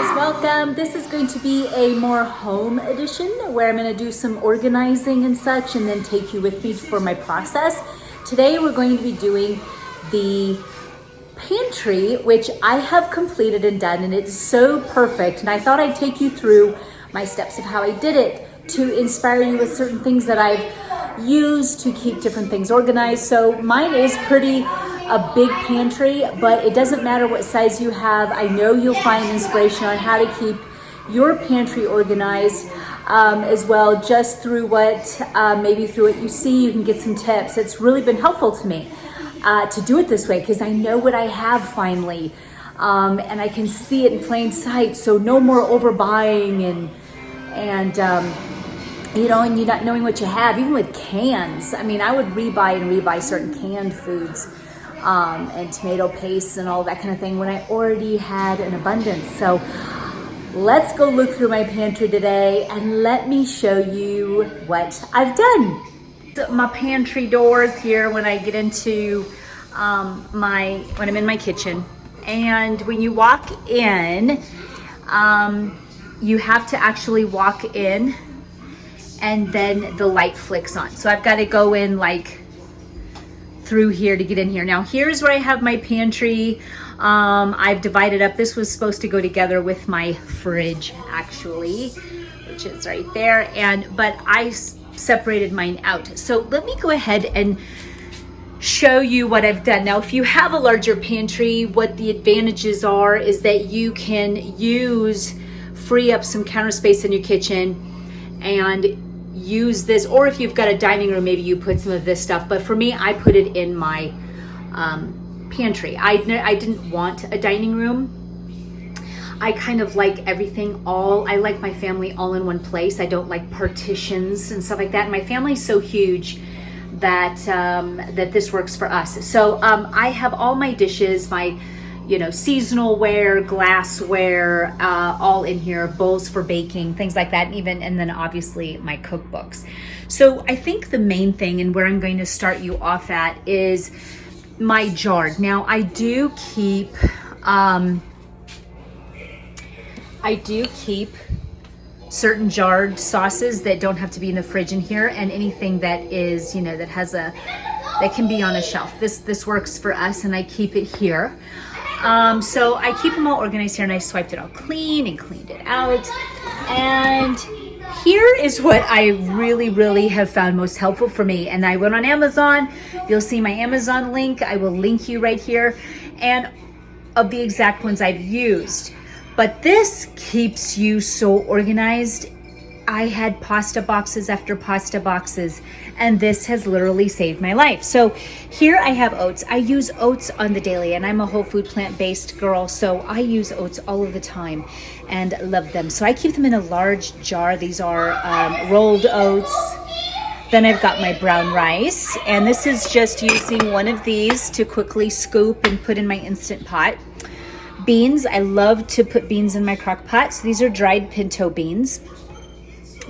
guys, welcome. This is going to be a more home edition where I'm going to do some organizing and such and then take you with me for my process. Today we're going to be doing the pantry, which I have completed and done, and it's so perfect. And I thought I'd take you through my steps of how I did it to inspire you with certain things that I've used to keep different things organized. So mine is pretty a big pantry, but it doesn't matter what size you have. I know you'll find inspiration on how to keep your pantry organized as well, just through what, maybe through what you see, you can get some tips. It's really been helpful to me to do it this way because I know what I have finally, and I can see it in plain sight. So no more overbuying and you know, and you not knowing what you have, even with cans. I mean, I would rebuy certain canned foods and tomato paste and all that kind of thing when I already had an abundance. So let's go look through my pantry today and let me show you what I've done. My pantry doors here when I get into when I'm in my kitchen. And when you walk in, you have to actually walk in and then the light flicks on. So I've got to go in like through here to get in here. Now here's where I have my pantry. I've divided up. This was supposed to go together with my fridge actually, which is right there. But I separated mine out. So let me go ahead and show you what I've done. Now, if you have a larger pantry, what the advantages are is that you can free up some counter space in your kitchen and use this, or if you've got a dining room, maybe you put some of this stuff. But for me, I put it in my pantry. I didn't want a dining room. I kind of like everything I like my family all in one place. I don't like partitions and stuff like that. And my family's so huge that that this works for us. So I have all my dishes, my seasonal ware, glassware, all in here, bowls for baking, things like that, and then obviously my cookbooks. So I think the main thing and where I'm going to start you off at is my jar. Now I do keep certain jarred sauces that don't have to be in the fridge in here, and anything that is, that can be on a shelf. This works for us, and I keep it here. So I keep them all organized here, and I swiped it all clean and cleaned it out. And here is what I really have found most helpful for me. And I went on Amazon. You'll see my Amazon link. I will link you right here, and of the exact ones I've used. But this keeps you so organized. I had pasta boxes after pasta boxes, and this has literally saved my life. So here I have oats. I use oats on the daily, and I'm a whole food plant-based girl, so I use oats all of the time and love them. So I keep them in a large jar. These are rolled oats. Then I've got my brown rice, and this is just using one of these to quickly scoop and put in my Instant Pot. Beans, I love to put beans in my crock pot. So these are dried pinto beans.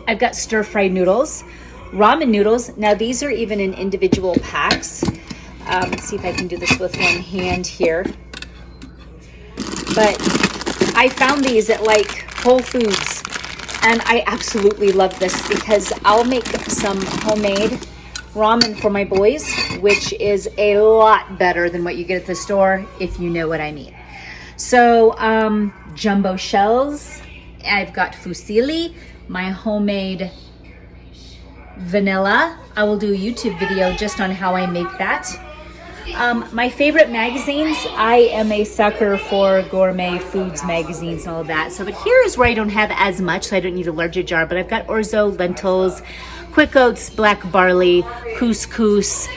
I've got stir-fried noodles, ramen noodles. Now these are even in individual packs. Let's see if I can do this with one hand here. But I found these at like Whole Foods, and I absolutely love this because I'll make some homemade ramen for my boys, which is a lot better than what you get at the store, if you know what I mean. So jumbo shells. I've got fusilli, my homemade vanilla. I will do a YouTube video just on how I make that. My favorite magazines, I am a sucker for gourmet foods magazines and all of that. So, but here is where I don't have as much, so I don't need a larger jar, but I've got orzo, lentils, quick oats, black barley, couscous,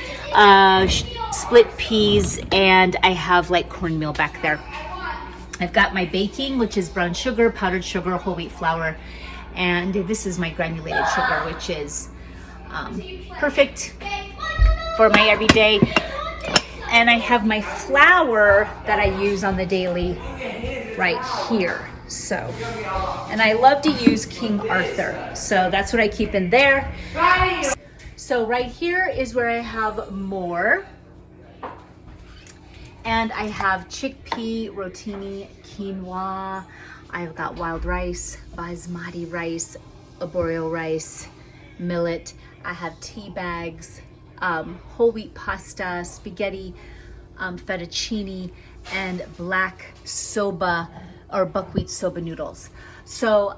split peas, and I have like cornmeal back there. I've got my baking, which is brown sugar, powdered sugar, whole wheat flour, and this is my granulated sugar, which is perfect for my everyday. And I have my flour that I use on the daily right here. So, and I love to use King Arthur. So that's what I keep in there. So right here is where I have more. And I have chickpea, rotini, quinoa. I've got wild rice, basmati rice, arborio rice, millet. I have tea bags, whole wheat pasta, spaghetti, fettuccine, and black soba or buckwheat soba noodles. So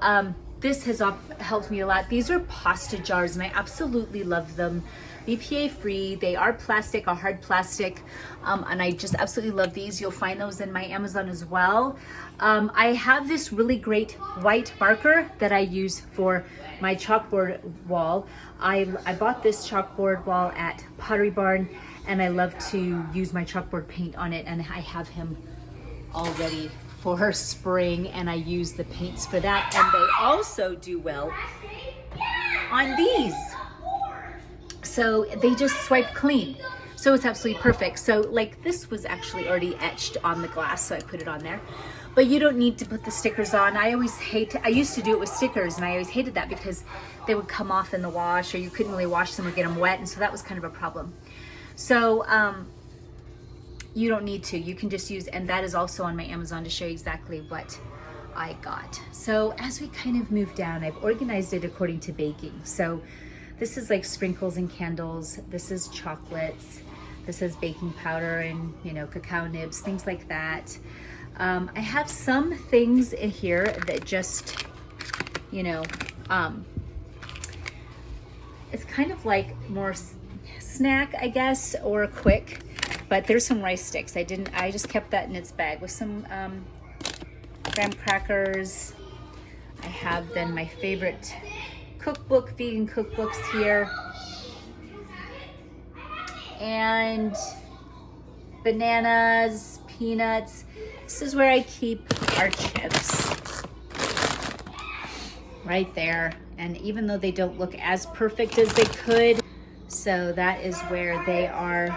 this has helped me a lot. These are pasta jars and I absolutely love them. BPA free, they are plastic, a hard plastic, and I just absolutely love these. You'll find those in my Amazon as well. I have this really great white marker that I use for my chalkboard wall. I bought this chalkboard wall at Pottery Barn, and I love to use my chalkboard paint on it, and I have him all ready for spring, and I use the paints for that, and they also do well on these. So they just swipe clean. So it's absolutely perfect. So like this was actually already etched on the glass, so I put it on there. But you don't need to put the stickers on. I used to do it with stickers, and I always hated that because they would come off in the wash, or you couldn't really wash them or get them wet, and so that was kind of a problem. So you don't need to. You can just use, and that is also on my Amazon to show you exactly what I got. So as we kind of move down, I've organized it according to baking. So this is like sprinkles and candles. This is chocolates. This is baking powder and, you know, cacao nibs, things like that. I have some things in here that just, you know, it's kind of like more snack, I guess, or quick, but there's some rice sticks. I just kept that in its bag with some graham crackers. I have then my favorite cookbook, vegan cookbooks here, and bananas, peanuts. This is where I keep our chips, right there. And even though they don't look as perfect as they could, so that is where they are.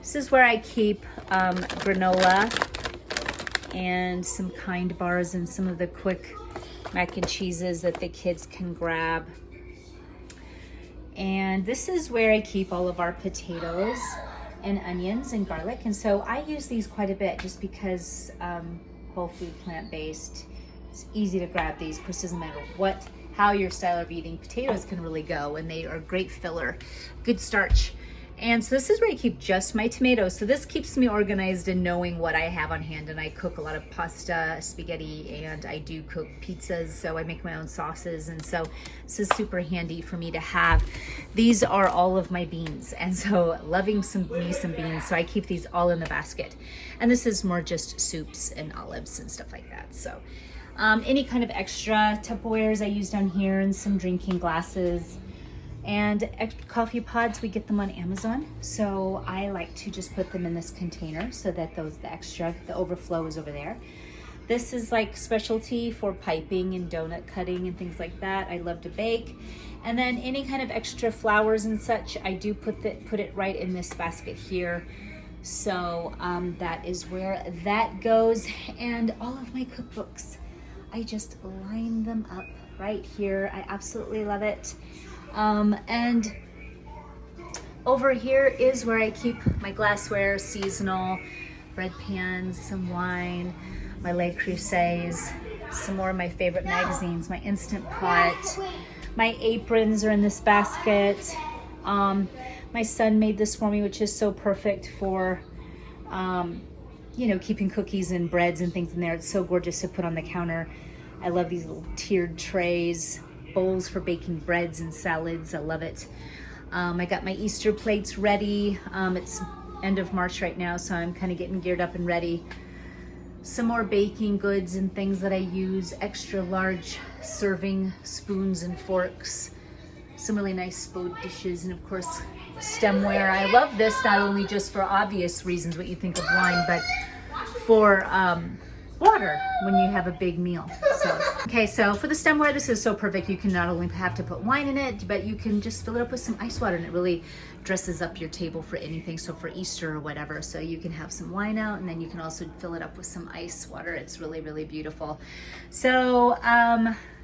This is where I keep granola and some Kind bars and some of the quick mac and cheeses that the kids can grab. And this is where I keep all of our potatoes and onions and garlic. And so I use these quite a bit just because whole food, plant-based, it's easy to grab these. Of course, it doesn't matter how your style of eating, potatoes can really go, and they are a great filler, good starch. And so this is where I keep just my tomatoes. So this keeps me organized in knowing what I have on hand. And I cook a lot of pasta, spaghetti, and I do cook pizzas. So I make my own sauces. And so this is super handy for me to have. These are all of my beans. And so loving some beans. So I keep these all in the basket. And this is more just soups and olives and stuff like that. So any kind of extra Tupperwares I use down here, and some drinking glasses. And coffee pods, we get them on Amazon. So I like to just put them in this container so that the overflow is over there. This is like specialty for piping and donut cutting and things like that. I love to bake. And then any kind of extra flowers and such, I do put it right in this basket here. So that is where that goes. And all of my cookbooks, I just line them up right here. I absolutely love it. And over here is where I keep my glassware, seasonal, bread pans, some wine, my Le Creuset, some more of my favorite magazines, my Instant Pot, my aprons are in this basket. My son made this for me, which is so perfect for, you know, keeping cookies and breads and things in there. It's so gorgeous to put on the counter. I love these little tiered trays. Bowls for baking breads and salads. I love it. I got my Easter plates ready. It's end of March right now, so I'm kind of getting geared up and ready. Some more baking goods and things that I use. Extra large serving spoons and forks. Some really nice spode dishes, and of course stemware. I love this not only just for obvious reasons, what you think of wine, but for water when you have a big meal. So okay, so for the stemware, this is so perfect. You can not only have to put wine in it, but you can just fill it up with some ice water, and it really dresses up your table for anything. So for Easter or whatever, so you can have some wine out, and then you can also fill it up with some ice water. It's really, really beautiful. So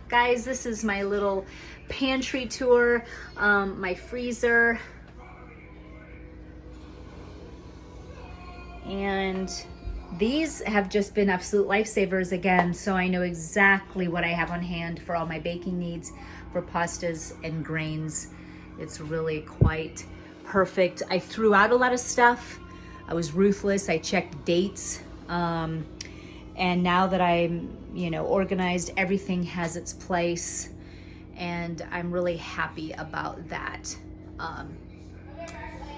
guys, this is my little pantry tour. My freezer, and These have just been absolute lifesavers again, so I know exactly what I have on hand for all my baking needs for pastas and grains. It's really quite perfect. I threw out a lot of stuff. I was ruthless. I checked dates. And now that I'm, organized, everything has its place, and I'm really happy about that.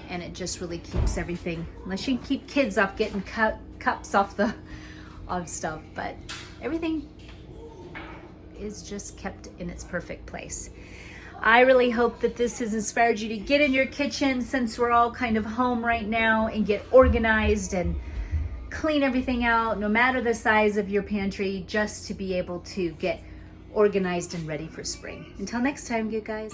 And it just really keeps everything, unless you keep kids off getting cups off stuff, but everything is just kept in its perfect place. I really hope that this has inspired you to get in your kitchen, since we're all kind of home right now, and get organized and clean everything out, no matter the size of your pantry, just to be able to get organized and ready for spring. Until next time, you guys.